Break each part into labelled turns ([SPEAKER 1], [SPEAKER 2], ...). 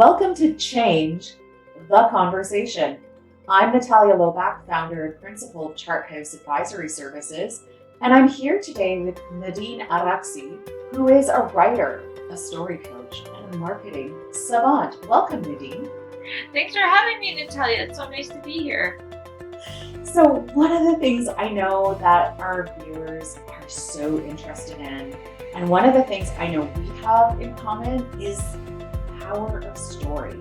[SPEAKER 1] Welcome to Change the Conversation. I'm Natalia Lobach, founder and principal of Chart House Advisory Services, and I'm here today with Nadine Araksi, who is a writer, a story coach, and a marketing savant. Welcome, Nadine.
[SPEAKER 2] Thanks for having me, Natalia. It's so nice to be here.
[SPEAKER 1] So one of the things I know that our viewers are so interested in, and one of the things I know we have in common, is the power of story.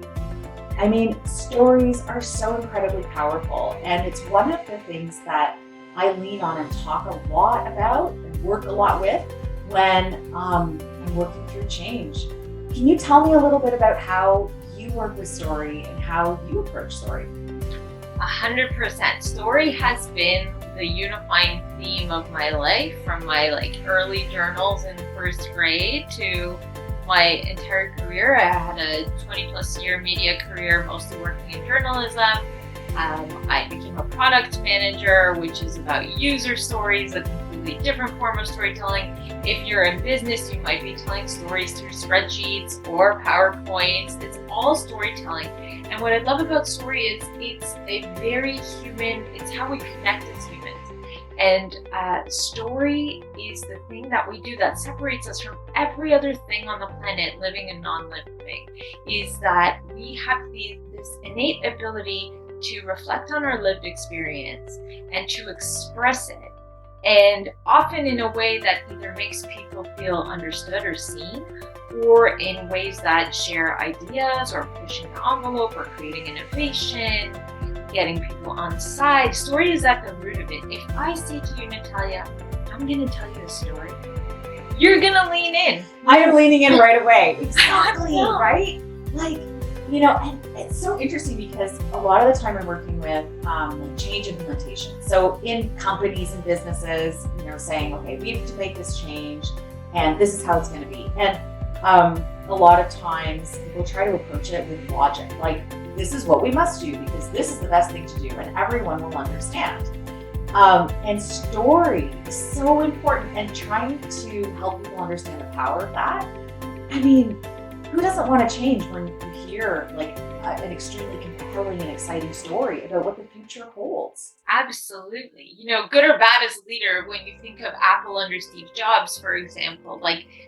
[SPEAKER 1] I mean, stories are so incredibly powerful, and it's one of the things that I lean on and talk a lot about and work a lot with when I'm working through change. Can you tell me a little bit about how you work with story and how you approach story?
[SPEAKER 2] 100%. Story has been the unifying theme of my life, from my early journals in first grade to my entire career. I had a 20+ year media career, mostly working in journalism. I became a product manager, which is about user stories, a completely different form of storytelling. If you're in business, you might be telling stories through spreadsheets or PowerPoints. It's all storytelling. And what I love about story is it's a very human, it's how we connect as humans. And story is the thing that we do that separates us from every other thing on the planet, living and non-living, is that we have this innate ability to reflect on our lived experience and to express it. And often in a way that either makes people feel understood or seen, or in ways that share ideas or pushing the envelope or creating innovation, getting people on side. Story is at the root of it. If I say to you, Natalia, I'm going to tell you a story, you're going to lean in.
[SPEAKER 1] I am leaning in right away. Exactly, right? And it's so interesting because a lot of the time I'm working with change implementation. So in companies and businesses, saying, okay, we need to make this change and this is how it's going to be. And a lot of times people try to approach it with logic, like this is what we must do because this is the best thing to do and everyone will understand. And story is so important, and trying to help people understand the power of that. I mean, who doesn't want to change when you hear an extremely compelling and exciting story about what the future holds?
[SPEAKER 2] Absolutely. Good or bad as a leader, when you think of Apple under Steve Jobs, for example,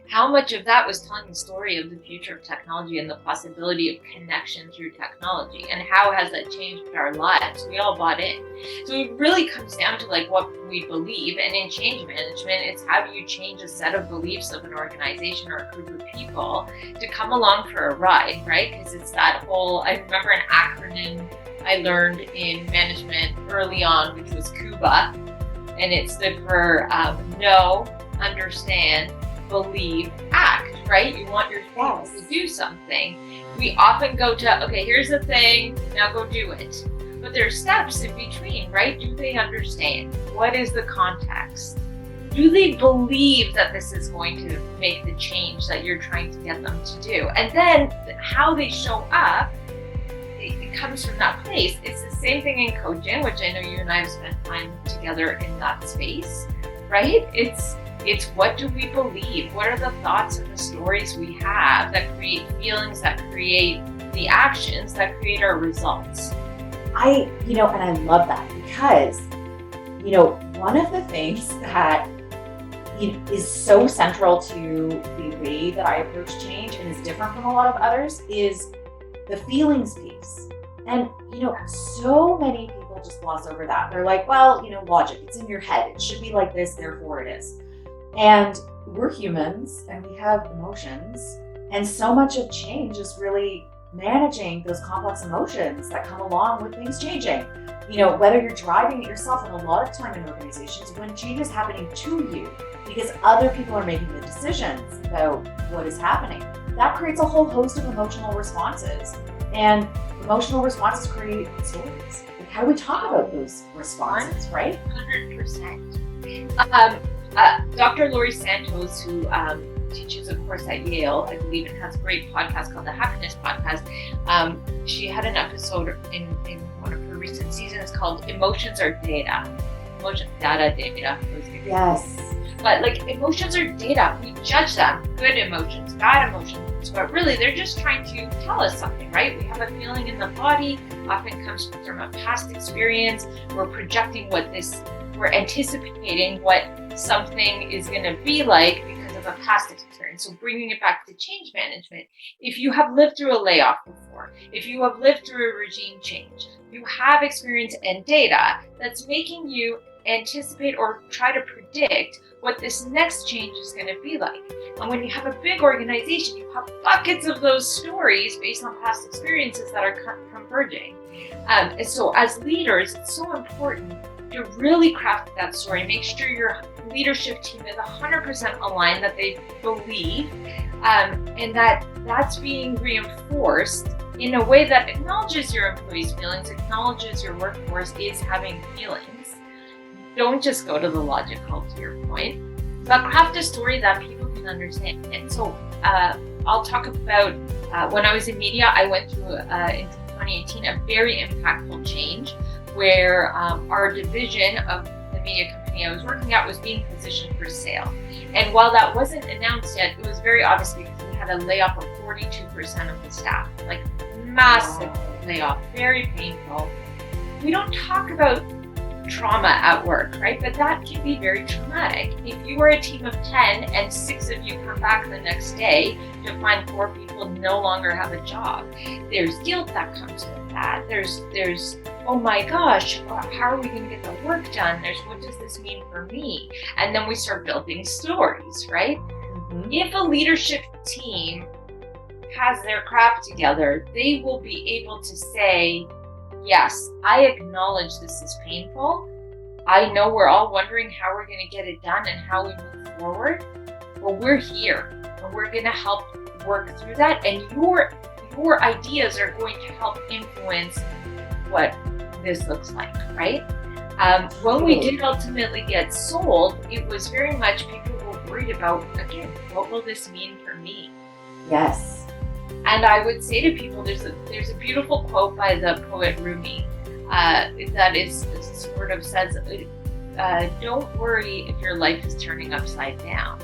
[SPEAKER 2] how much of that was telling the story of the future of technology and the possibility of connection through technology, and how has that changed our lives? We all bought in. So it really comes down to what we believe, and in change management, it's how do you change a set of beliefs of an organization or a group of people to come along for a ride, right? Because it's that whole, I remember an acronym I learned in management early on, which was KUBA, and it stood for know, understand, believe, act, right? You want your people to do something. We often go to, okay, here's the thing, now go do it. But there's steps in between, right? Do they understand? What is the context? Do they believe that this is going to make the change that you're trying to get them to do? And then how they show up, it comes from that place. It's the same thing in coaching, which I know you and I have spent time together in that space, right? It's what do we believe? What are the thoughts and the stories we have that create feelings, that create the actions, that create our results?
[SPEAKER 1] And I love that because, one of the things that is so central to the way that I approach change and is different from a lot of others is the feelings piece. And, so many people just gloss over that. They're like, well, logic, it's in your head. It should be like this, therefore it is. And we're humans and we have emotions. And so much of change is really managing those complex emotions that come along with things changing. Whether you're driving it yourself, and a lot of time in organizations, when change is happening to you, because other people are making the decisions about what is happening, that creates a whole host of emotional responses. And emotional responses create stories. How do we talk about those responses, right?
[SPEAKER 2] 100%. Dr. Laurie Santos, who teaches a course at Yale, I believe, and has a great podcast called the Happiness Podcast. She had an episode in one of her recent seasons called Emotions Are Data. Data.
[SPEAKER 1] Yes.
[SPEAKER 2] But emotions are data. We judge them. Good emotions, bad emotions, emotions, but really they're just trying to tell us something, right? We have a feeling in the body, often comes from a past experience. We're anticipating what something is going to be like because of a past experience. So bringing it back to change management. If you have lived through a layoff before, if you have lived through a regime change, you have experience and data that's making you anticipate or try to predict what this next change is going to be like. And when you have a big organization, you have buckets of those stories based on past experiences that are converging. And so as leaders, it's so important to really craft that story. Make sure your leadership team is 100% aligned, that they believe, and that's being reinforced in a way that acknowledges your employees' feelings, acknowledges your workforce is having feelings. Don't just go to the logic call, to your point, but craft a story that people can understand. And so I'll talk about when I was in media, I went through in 2018 a very impactful change where our division of the media company I was working at was being positioned for sale. And while that wasn't announced yet, it was very obvious because we had a layoff of 42% of the staff, like massive layoff, very painful. We don't talk about trauma at work, right? But that can be very traumatic. If you are a team of 10 and 6 of you come back the next day to find 4 people no longer have a job, there's guilt that comes with that. There's oh my gosh, how are we going to get the work done? There's what does this mean for me? And then we start building stories, right? Mm-hmm. If a leadership team has their crap together, they will be able to say, yes, I acknowledge this is painful. I know we're all wondering how we're going to get it done and how we move forward. But we're here and we're going to help work through that. And your ideas are going to help influence what this looks like, right? When we did ultimately get sold, it was very much people were worried about, again, what will this mean for me?
[SPEAKER 1] Yes.
[SPEAKER 2] And I would say to people, there's a beautiful quote by the poet Rumi that is sort of says, don't worry if your life is turning upside down.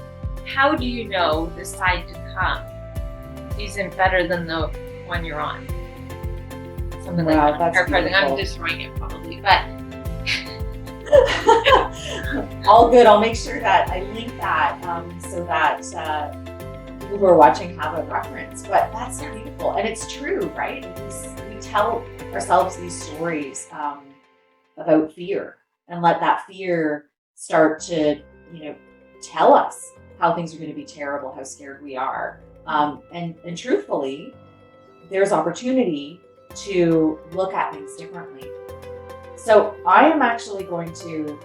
[SPEAKER 2] How do you know the side to come isn't better than the one you're on? Something like that.
[SPEAKER 1] That's
[SPEAKER 2] paraphrasing. I'm destroying it probably, but
[SPEAKER 1] all good. I'll make sure that I link that so that people who are watching have a reference. But that's beautiful, and it's true, right? We tell ourselves these stories about fear, and let that fear start to, tell us how things are going to be terrible, how scared we are, and truthfully, there's opportunity to look at things differently. So I am actually going to,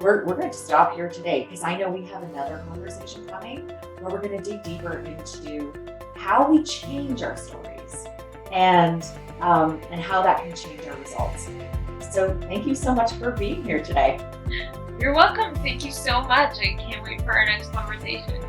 [SPEAKER 1] we're going to stop here today because I know we have another conversation coming where we're going to dig deeper into how we change our stories and how that can change our results. So thank you so much for being here today.
[SPEAKER 2] You're welcome. Thank you so much. I can't wait for our next conversation.